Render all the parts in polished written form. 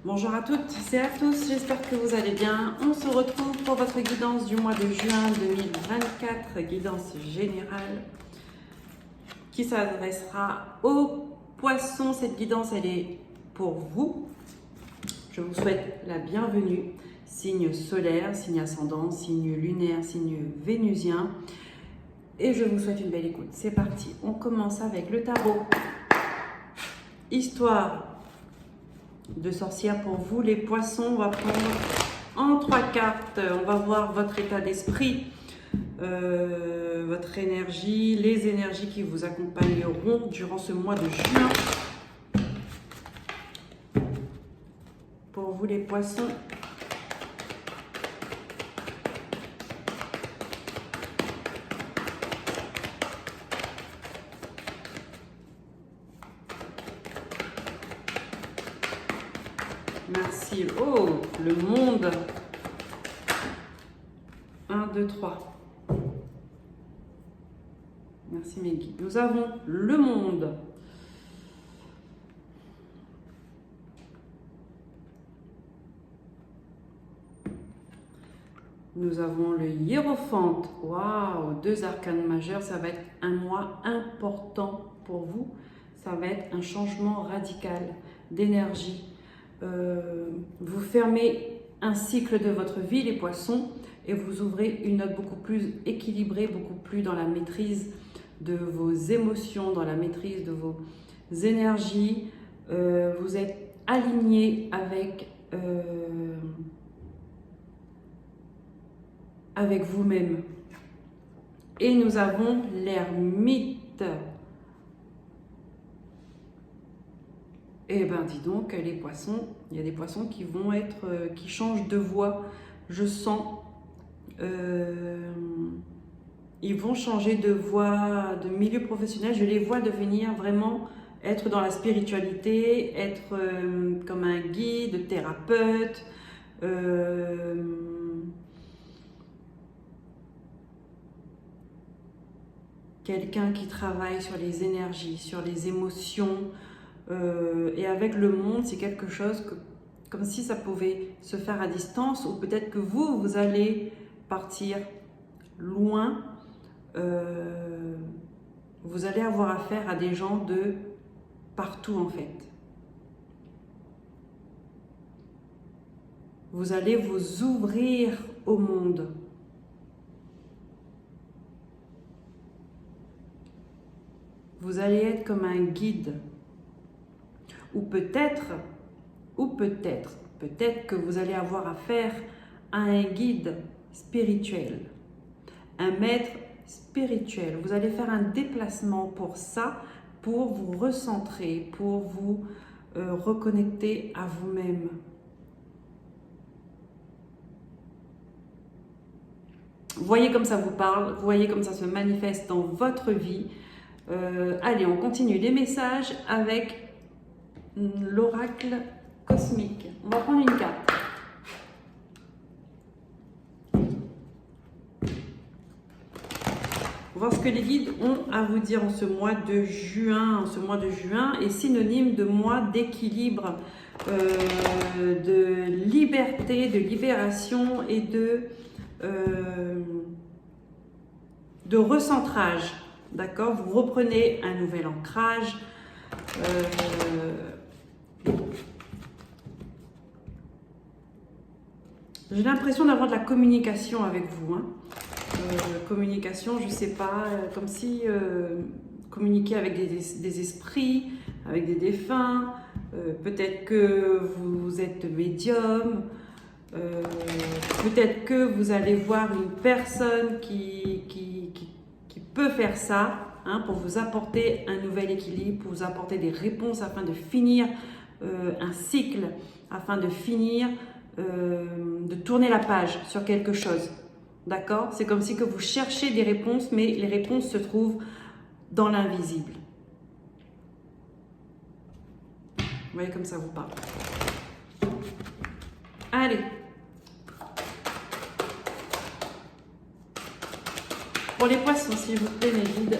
Bonjour à toutes et à tous, j'espère que vous allez bien. On se retrouve pour votre guidance du mois de juin 2024, guidance générale qui s'adressera aux poissons. Cette guidance, elle est pour vous. Je vous souhaite la bienvenue. Signe solaire, signe ascendant, signe lunaire, signe vénusien. Et je vous souhaite une belle écoute. C'est parti, on commence avec le tarot. Histoire de sorcière pour vous, les poissons. On va prendre en 3 cartes. On va voir votre état d'esprit, votre énergie, les énergies qui vous accompagneront durant ce mois de juin. Pour vous, les poissons. Merci. Oh, le monde. 1, 2, 3. Merci mes guides. Nous avons le monde. Nous avons le hiérophante. Waouh, 2 arcanes majeurs. Ça va être un mois important pour vous. Ça va être un changement radical d'énergie. Vous fermez un cycle de votre vie, les poissons, et vous ouvrez une note beaucoup plus équilibrée, beaucoup plus dans la maîtrise de vos émotions, dans la maîtrise de vos énergies. Vous êtes aligné avec vous-même. Et nous avons l'ermite. Eh bien, dis donc, les poissons, il y a des poissons qui vont être, qui changent de voie. Je sens, ils vont changer de voie, de milieu professionnel. Je les vois devenir vraiment être dans la spiritualité, être comme un guide, thérapeute, quelqu'un qui travaille sur les énergies, sur les émotions. Et avec le monde, c'est quelque chose comme si ça pouvait se faire à distance, ou peut-être que vous allez partir loin. Vous allez avoir affaire à des gens de partout en fait. Vous allez vous ouvrir au monde. Vous allez être comme un guide. Ou peut-être que vous allez avoir affaire à un guide spirituel, un maître spirituel. Vous allez faire un déplacement pour ça, pour vous recentrer, pour vous reconnecter à vous-même. Voyez comme ça vous parle, voyez comme ça se manifeste dans votre vie. Allez, on continue les messages avec l'oracle cosmique. On va prendre une carte. Voir ce que les guides ont à vous dire en ce mois de juin. Ce mois de juin est synonyme de mois d'équilibre, de liberté, de libération et de recentrage. D'accord? Vous reprenez un nouvel ancrage. J'ai l'impression d'avoir de la communication avec vous. Communication, je ne sais pas, comme si communiquer avec des esprits, avec des défunts. Peut-être que vous êtes médium. Peut-être que vous allez voir une personne qui peut faire ça, pour vous apporter un nouvel équilibre, pour vous apporter des réponses afin de finir un cycle, afin de finir, de tourner la page sur quelque chose. D'accord? C'est comme si que vous cherchez des réponses, mais les réponses se trouvent dans l'invisible. Vous voyez comme ça vous parle. Allez. Pour les poissons, s'il vous plaît, mes guides,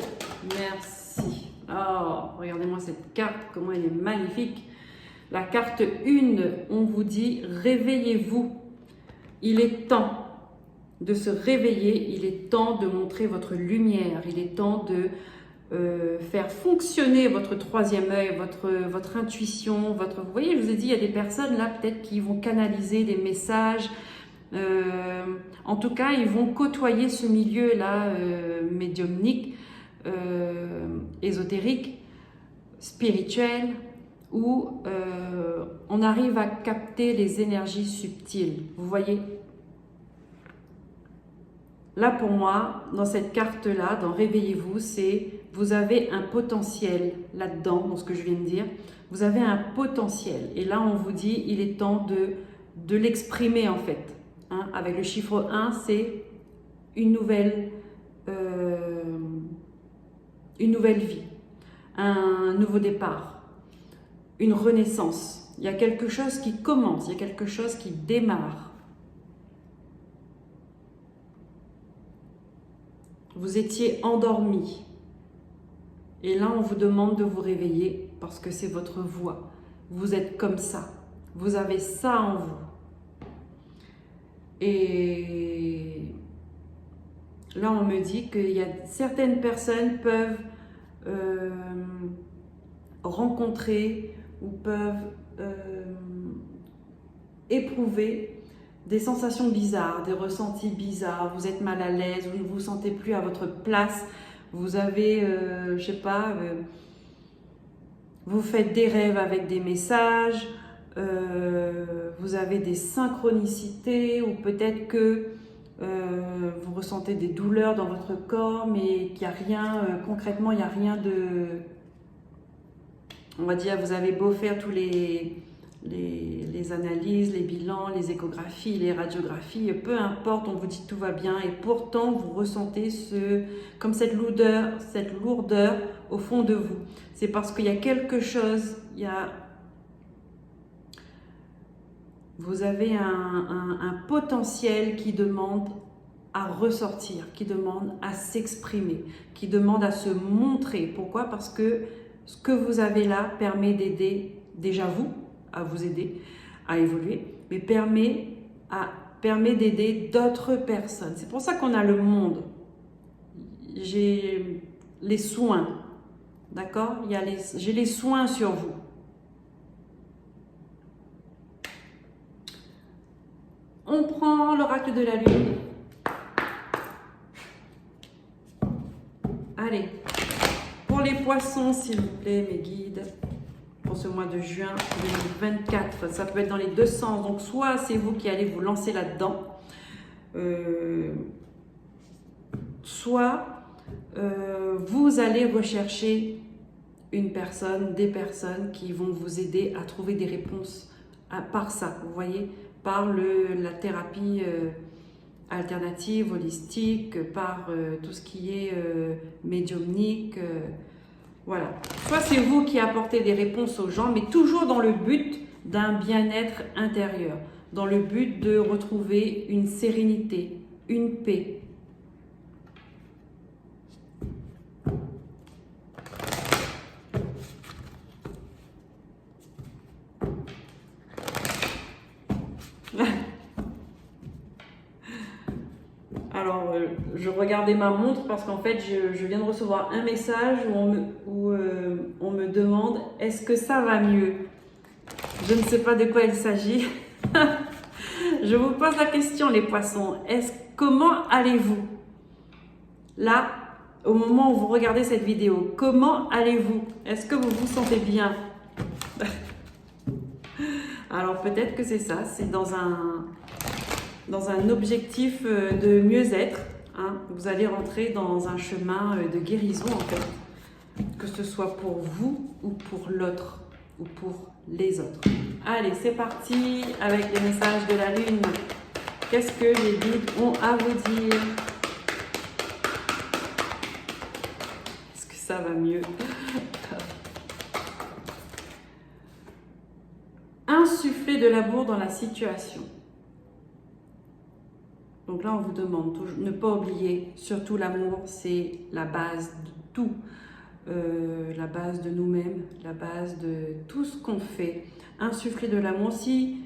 merci. Oh, regardez-moi cette carte, comment elle est magnifique. La carte 1, on vous dit réveillez-vous. Il est temps de se réveiller, il est temps de montrer votre lumière, il est temps de faire fonctionner votre troisième œil, votre intuition, vous voyez, je vous ai dit, il y a des personnes là peut-être qui vont canaliser des messages, en tout cas, ils vont côtoyer ce milieu-là médiumnique, ésotérique, spirituel, où on arrive à capter les énergies subtiles, vous voyez. Là, pour moi, dans cette carte-là, dans Réveillez-vous, c'est vous avez un potentiel là-dedans, dans ce que je viens de dire. Vous avez un potentiel. Et là, on vous dit, il est temps de l'exprimer, en fait. Hein, avec le chiffre 1, c'est une nouvelle vie, un nouveau départ, une renaissance. Il y a quelque chose qui commence, il y a quelque chose qui démarre. Vous étiez endormi. Et là, on vous demande de vous réveiller parce que c'est votre voix. Vous êtes comme ça. Vous avez ça en vous. Et là, on me dit qu'il y a certaines personnes peuvent rencontrer ou peuvent éprouver des sensations bizarres, des ressentis bizarres, vous êtes mal à l'aise, vous ne vous sentez plus à votre place, vous avez, je sais pas, vous faites des rêves avec des messages, vous avez des synchronicités ou peut-être que vous ressentez des douleurs dans votre corps mais qu'il n'y a rien, concrètement il n'y a rien de, on va dire, vous avez beau faire tous les analyses, les bilans, les échographies, les radiographies, peu importe, on vous dit tout va bien et pourtant vous ressentez comme cette lourdeur au fond de vous. C'est parce qu'il y a quelque chose, vous avez un potentiel qui demande à ressortir, qui demande à s'exprimer, qui demande à se montrer. Pourquoi? Parce que ce que vous avez là permet d'aider déjà vous, à vous aider à évoluer, mais permet d'aider d'autres personnes. C'est pour ça qu'on a le monde. J'ai les soins, d'accord? J'ai les soins sur vous. On prend l'oracle de la lune. Allez, pour les poissons, s'il vous plaît, mes guides, pour ce mois de juin 2024, ça peut être dans les deux sens. Donc, soit c'est vous qui allez vous lancer là-dedans, soit vous allez rechercher une personne, des personnes qui vont vous aider à trouver des réponses par ça, vous voyez, par la thérapie alternative, holistique, par tout ce qui est médiumnique, voilà. Soit c'est vous qui apportez des réponses aux gens, mais toujours dans le but d'un bien-être intérieur, dans le but de retrouver une sérénité, une paix. Alors, je regardais ma montre parce qu'en fait, je viens de recevoir un message où on me demande « Est-ce que ça va mieux ?» Je ne sais pas de quoi il s'agit. Je vous pose la question, les poissons. Comment allez-vous? Là, au moment où vous regardez cette vidéo, comment allez-vous? Est-ce que vous vous sentez bien? Alors, peut-être que c'est ça, c'est dans un objectif de mieux-être, hein. Vous allez rentrer dans un chemin de guérison en fait, que ce soit pour vous ou pour l'autre ou pour les autres. Allez, c'est parti avec les messages de la lune. Qu'est-ce que les guides ont à vous dire? Est-ce que ça va mieux? Insuffler de l'amour dans la situation. Donc là, on vous demande toujours, ne pas oublier, surtout l'amour, c'est la base de tout. la base de nous-mêmes, la base de tout ce qu'on fait. Insuffler de l'amour. Si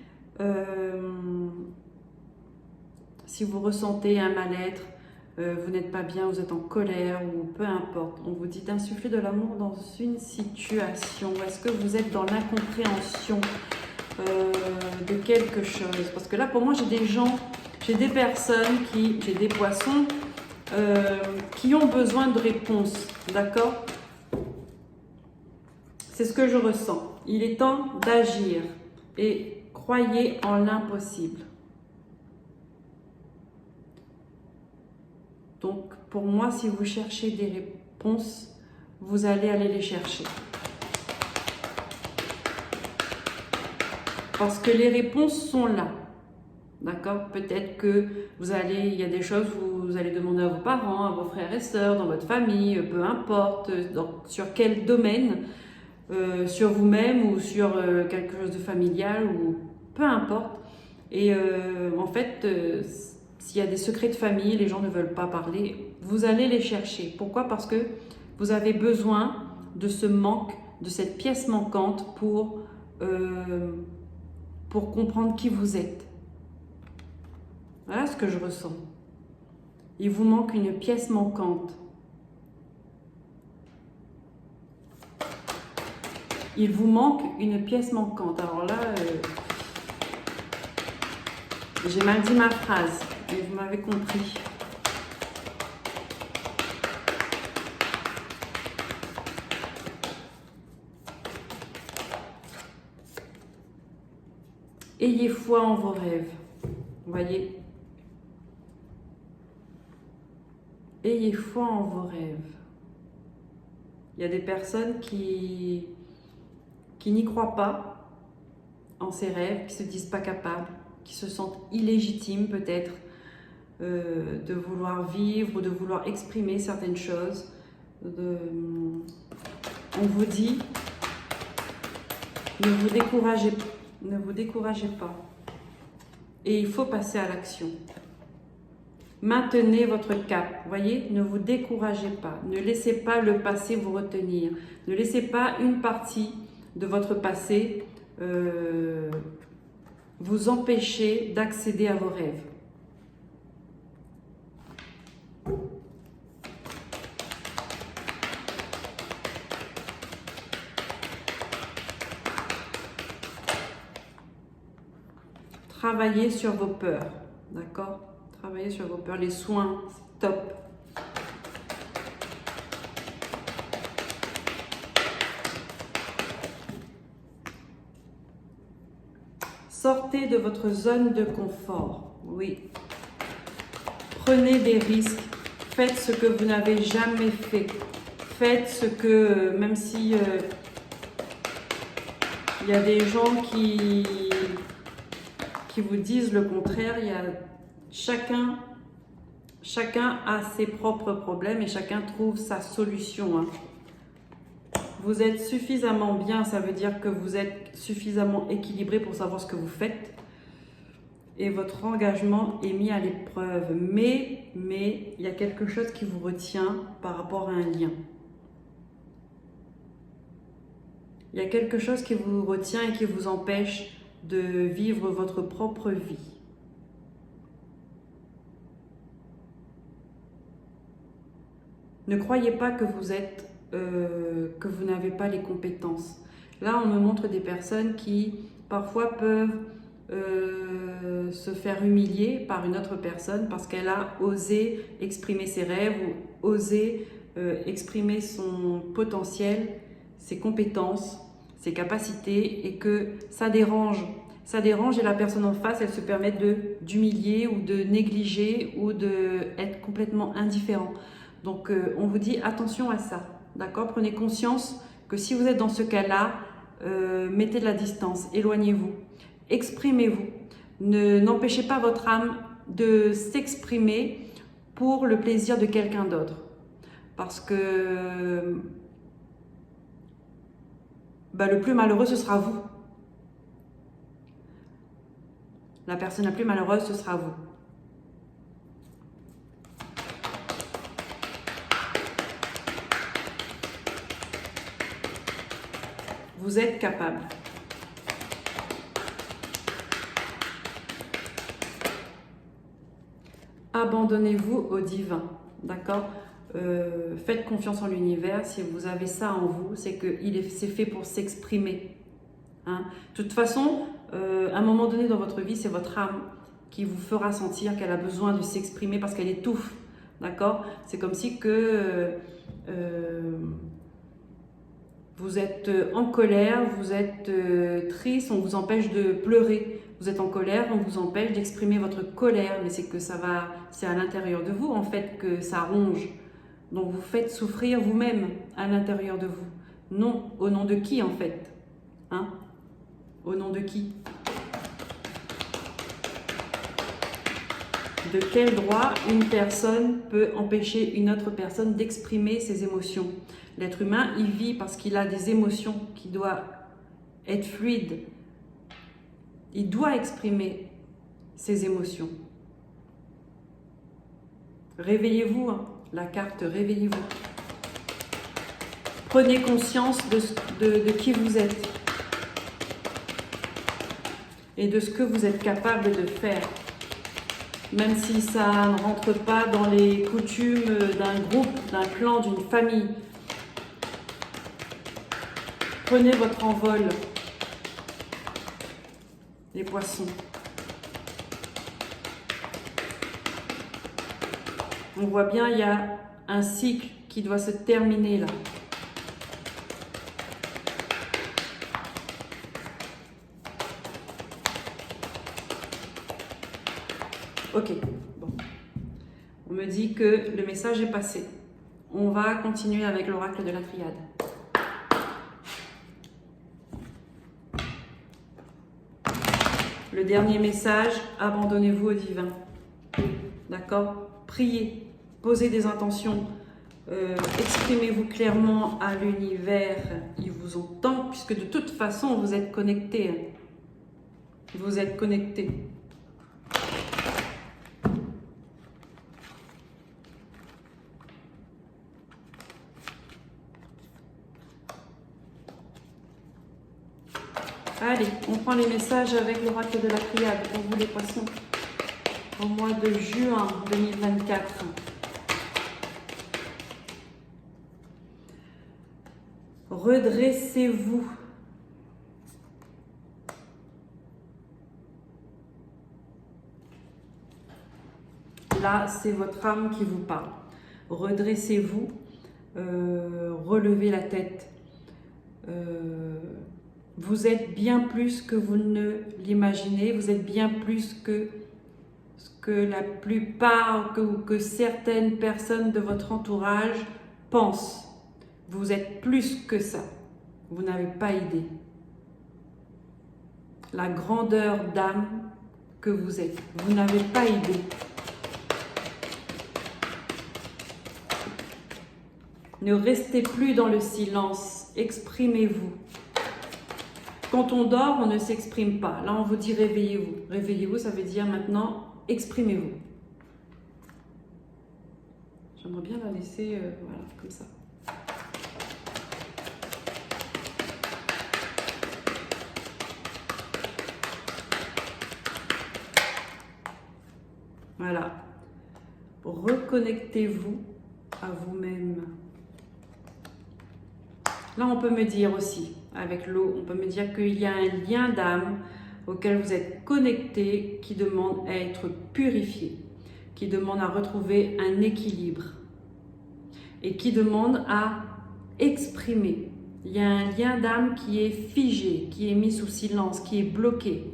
vous ressentez un mal-être, vous n'êtes pas bien, vous êtes en colère ou peu importe, on vous dit d'insuffler de l'amour dans une situation. Est-ce que vous êtes dans l'incompréhension de quelque chose? Parce que là, pour moi, j'ai des gens, j'ai des personnes, j'ai des poissons qui ont besoin de réponses, d'accord? C'est ce que je ressens. Il est temps d'agir et croyez en l'impossible. Donc, pour moi, si vous cherchez des réponses, vous allez aller les chercher. Parce que les réponses sont là. D'accord? Peut-être que il y a des choses où vous allez demander à vos parents, à vos frères et sœurs, dans votre famille, peu importe, sur quel domaine, sur vous-même ou sur quelque chose de familial ou peu importe. Et en fait, s'il y a des secrets de famille, les gens ne veulent pas parler, vous allez les chercher. Pourquoi? Parce que vous avez besoin de ce manque, de cette pièce manquante pour comprendre qui vous êtes. Voilà ce que je ressens. Il vous manque une pièce manquante. Il vous manque une pièce manquante. Alors là, j'ai mal dit ma phrase, mais vous m'avez compris. Ayez foi en vos rêves. Vous voyez? Ayez foi en vos rêves. Il y a des personnes qui n'y croient pas en ces rêves, qui ne se disent pas capables, qui se sentent illégitimes peut-être de vouloir vivre ou de vouloir exprimer certaines choses. On vous dit, ne vous découragez pas. Et il faut passer à l'action. Maintenez votre cap, voyez, ne vous découragez pas, ne laissez pas le passé vous retenir, ne laissez pas une partie de votre passé vous empêcher d'accéder à vos rêves. Travaillez sur vos peurs, d'accord? Travaillez sur vos peurs, les soins, top. Sortez de votre zone de confort, oui. Prenez des risques, faites ce que vous n'avez jamais fait. Faites ce que, même si il y a des gens qui vous disent le contraire, chacun a ses propres problèmes et chacun trouve sa solution. Hein. Vous êtes suffisamment bien, ça veut dire que vous êtes suffisamment équilibré pour savoir ce que vous faites. Et votre engagement est mis à l'épreuve. Mais il y a quelque chose qui vous retient par rapport à un lien. Il y a quelque chose qui vous retient et qui vous empêche de vivre votre propre vie. Ne croyez pas que vous n'avez pas les compétences. Là, on me montre des personnes qui parfois peuvent se faire humilier par une autre personne parce qu'elle a osé exprimer ses rêves ou osé exprimer son potentiel, ses compétences, ses capacités et que ça dérange. Ça dérange et la personne en face, elle se permet d'humilier ou de négliger ou d'être complètement indifférent. Donc, on vous dit attention à ça, d'accord? Prenez conscience que si vous êtes dans ce cas-là, mettez de la distance, éloignez-vous, exprimez-vous. N'empêchez pas votre âme de s'exprimer pour le plaisir de quelqu'un d'autre. Parce que le plus malheureux, ce sera vous. La personne la plus malheureuse, ce sera vous. Vous êtes capable. Abandonnez-vous au divin, d'accord? Faites confiance en l'univers. Si vous avez ça en vous, c'est que c'est fait pour s'exprimer. Hein? De toute façon, à un moment donné dans votre vie, c'est votre âme qui vous fera sentir qu'elle a besoin de s'exprimer parce qu'elle étouffe, d'accord? C'est comme si que vous êtes en colère, vous êtes triste, on vous empêche de pleurer. Vous êtes en colère, on vous empêche d'exprimer votre colère, mais c'est que c'est à l'intérieur de vous en fait que ça ronge. Donc vous faites souffrir vous-même à l'intérieur de vous. Non, au nom de qui en fait? Hein? Au nom de qui? De quel droit une personne peut empêcher une autre personne d'exprimer ses émotions? L'être humain, il vit parce qu'il a des émotions qui doivent être fluides. Il doit exprimer ses émotions. Réveillez-vous, hein, la carte, réveillez-vous. Prenez conscience de qui vous êtes et de ce que vous êtes capable de faire. Même si ça ne rentre pas dans les coutumes d'un groupe, d'un clan, d'une famille. Prenez votre envol, les poissons. On voit bien, il y a un cycle qui doit se terminer là. Ok, bon. On me dit que le message est passé. On va continuer avec l'oracle de la triade. Le dernier message, abandonnez-vous au divin. D'accord? Priez, posez des intentions, exprimez-vous clairement à l'univers. Il vous entend, puisque de toute façon, vous êtes connectés. Vous êtes connectés. Allez, on prend les messages avec l'oracle de la triade pour vous les poissons au mois de juin 2024. Redressez-vous. Là, c'est votre âme qui vous parle. Redressez-vous, relevez la tête. Vous êtes bien plus que vous ne l'imaginez, vous êtes bien plus que ce que la plupart, que certaines personnes de votre entourage pensent. Vous êtes plus que ça, vous n'avez pas idée. La grandeur d'âme que vous êtes, vous n'avez pas idée. Ne restez plus dans le silence, exprimez-vous. Quand on dort, on ne s'exprime pas. Là, on vous dit réveillez-vous. Réveillez-vous, ça veut dire maintenant, exprimez-vous. J'aimerais bien la laisser, voilà, comme ça. Voilà. Reconnectez-vous à vous-même. Là, on peut me dire aussi, avec l'eau, on peut me dire qu'il y a un lien d'âme auquel vous êtes connecté qui demande à être purifié, qui demande à retrouver un équilibre et qui demande à exprimer. Il y a un lien d'âme qui est figé, qui est mis sous silence, qui est bloqué.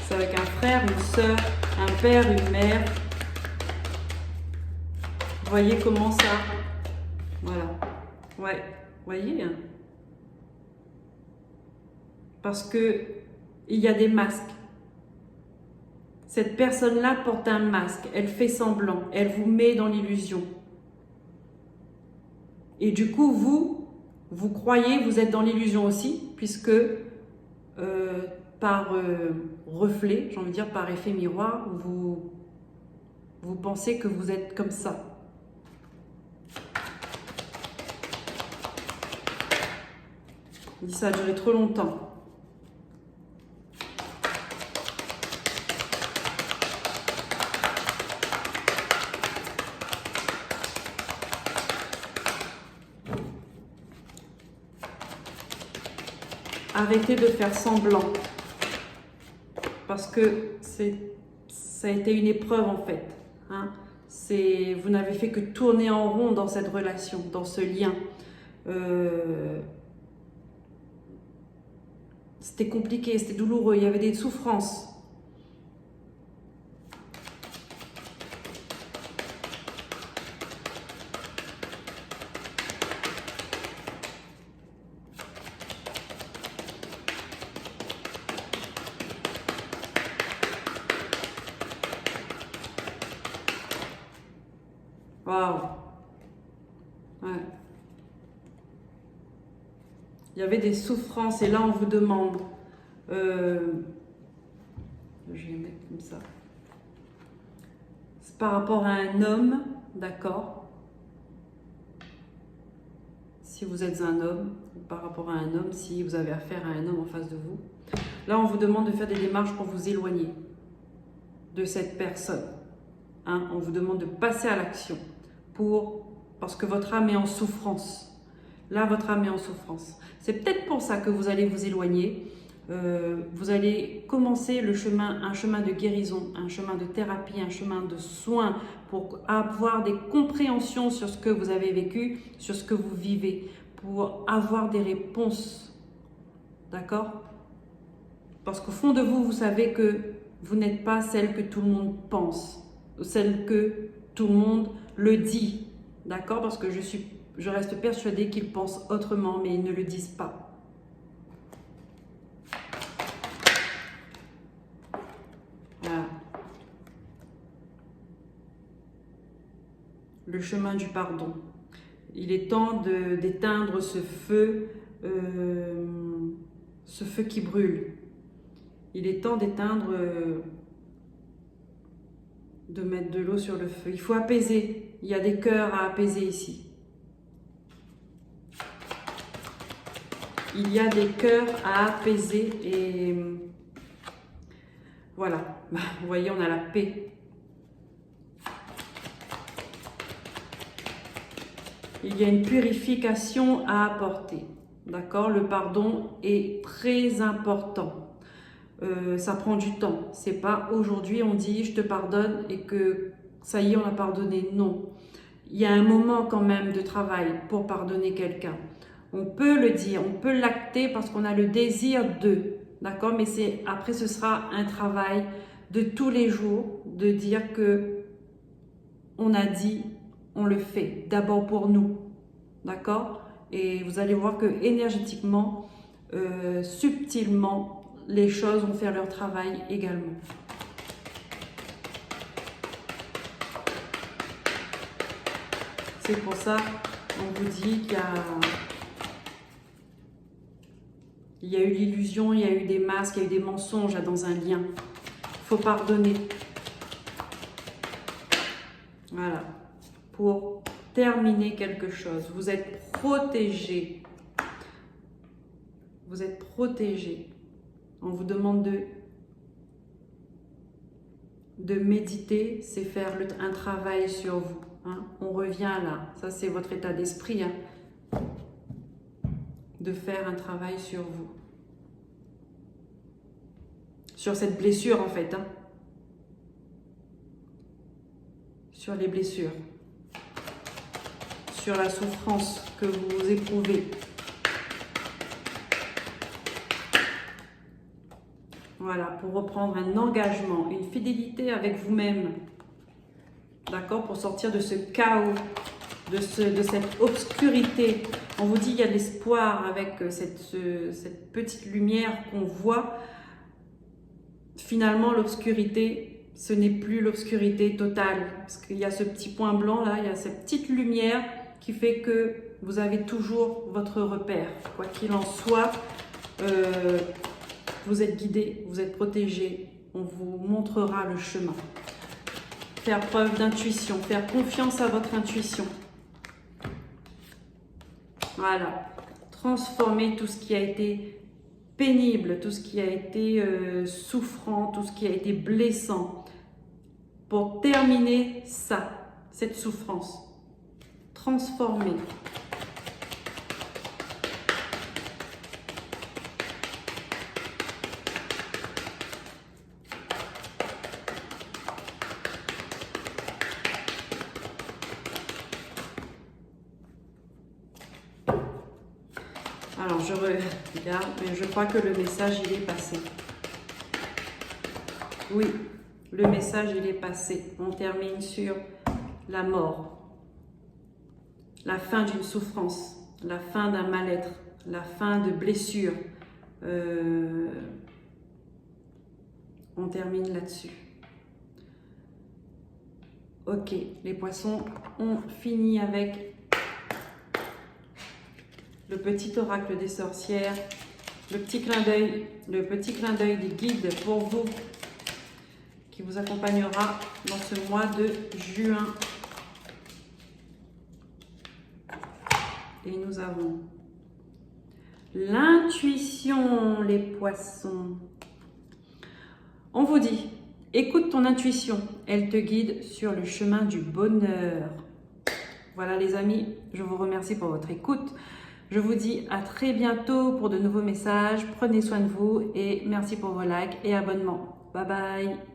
C'est avec un frère, une sœur, un père, une mère. Voyez comment ça, voilà, ouais, voyez, hein? Parce que il y a des masques. Cette personne-là porte un masque, elle fait semblant, elle vous met dans l'illusion. Et du coup, vous croyez, vous êtes dans l'illusion aussi, puisque par reflet, j'ai envie de dire par effet miroir, Vous pensez que vous êtes comme ça. Il dit ça a duré trop longtemps. Arrêtez de faire semblant. Parce que ça a été une épreuve en fait. Hein. Vous n'avez fait que tourner en rond dans cette relation, dans ce lien. C'était compliqué, c'était douloureux, il y avait des souffrances. Waouh. Ouais. Il y avait des souffrances et là on vous demande, je vais mettre comme ça, c'est par rapport à un homme, d'accord? Si vous êtes un homme, ou par rapport à un homme, si vous avez affaire à un homme en face de vous, là on vous demande de faire des démarches pour vous éloigner de cette personne. Hein? On vous demande de passer à l'action parce que votre âme est en souffrance. Là, votre âme est en souffrance. C'est peut-être pour ça que vous allez vous éloigner. Vous allez commencer un chemin de guérison, un chemin de thérapie, un chemin de soins pour avoir des compréhensions sur ce que vous avez vécu, sur ce que vous vivez, pour avoir des réponses. D'accord? Parce qu'au fond de vous, vous savez que vous n'êtes pas celle que tout le monde pense, celle que tout le monde le dit. D'accord? Parce que je reste persuadée qu'ils pensent autrement, mais ils ne le disent pas. Voilà. Le chemin du pardon. Il est temps d'éteindre ce feu qui brûle. Il est temps d'éteindre, de mettre de l'eau sur le feu. Il faut apaiser. Il y a des cœurs à apaiser ici. Il y a des cœurs à apaiser et voilà. Vous voyez, on a la paix. Il y a une purification à apporter. D'accord? Le pardon est très important. Ça prend du temps. C'est pas aujourd'hui on dit je te pardonne et que ça y est on a pardonné. Non. Il y a un moment quand même de travail pour pardonner quelqu'un. On peut le dire, on peut l'acter parce qu'on a le désir de. D'accord? Mais après ce sera un travail de tous les jours de dire que on a dit, on le fait. D'abord pour nous. D'accord? Et vous allez voir que énergétiquement, subtilement, les choses vont faire leur travail également. C'est pour ça qu'on vous dit qu'il y a eu l'illusion, il y a eu des masques, il y a eu des mensonges dans un lien. Il faut pardonner. Voilà. Pour terminer quelque chose. Vous êtes protégé. Vous êtes protégé. On vous demande de méditer, c'est faire un travail sur vous. Hein. On revient là, ça c'est votre état d'esprit, hein, de faire un travail sur vous. Sur cette blessure en fait. Hein. Sur les blessures. Sur la souffrance que vous éprouvez. Voilà, pour reprendre un engagement, une fidélité avec vous-même. D'accord? Pour sortir de ce chaos, de cette obscurité. On vous dit qu'il y a de l'espoir avec cette petite lumière qu'on voit. Finalement, l'obscurité, ce n'est plus l'obscurité totale. Parce qu'il y a ce petit point blanc là, il y a cette petite lumière qui fait que vous avez toujours votre repère. Quoi qu'il en soit, vous êtes guidé, vous êtes protégé, on vous montrera le chemin. faire preuve d'intuition, faire confiance à votre intuition. Voilà. Transformer tout ce qui a été pénible, tout ce qui a été souffrant, tout ce qui a été blessant, pour terminer ça, cette souffrance. Transformer. Alors, je regarde, mais je crois que le message, il est passé. Oui, le message, il est passé. On termine sur la mort, la fin d'une souffrance, la fin d'un mal-être, la fin de blessures. On termine là-dessus. Ok, les poissons, on finit avec le petit oracle des sorcières, le petit clin d'œil des guides pour vous, qui vous accompagnera dans ce mois de juin. Et nous avons l'intuition, les poissons. On vous dit, écoute ton intuition, elle te guide sur le chemin du bonheur. Voilà les amis, je vous remercie pour votre écoute. Je vous dis à très bientôt pour de nouveaux messages. Prenez soin de vous et merci pour vos likes et abonnements. Bye bye.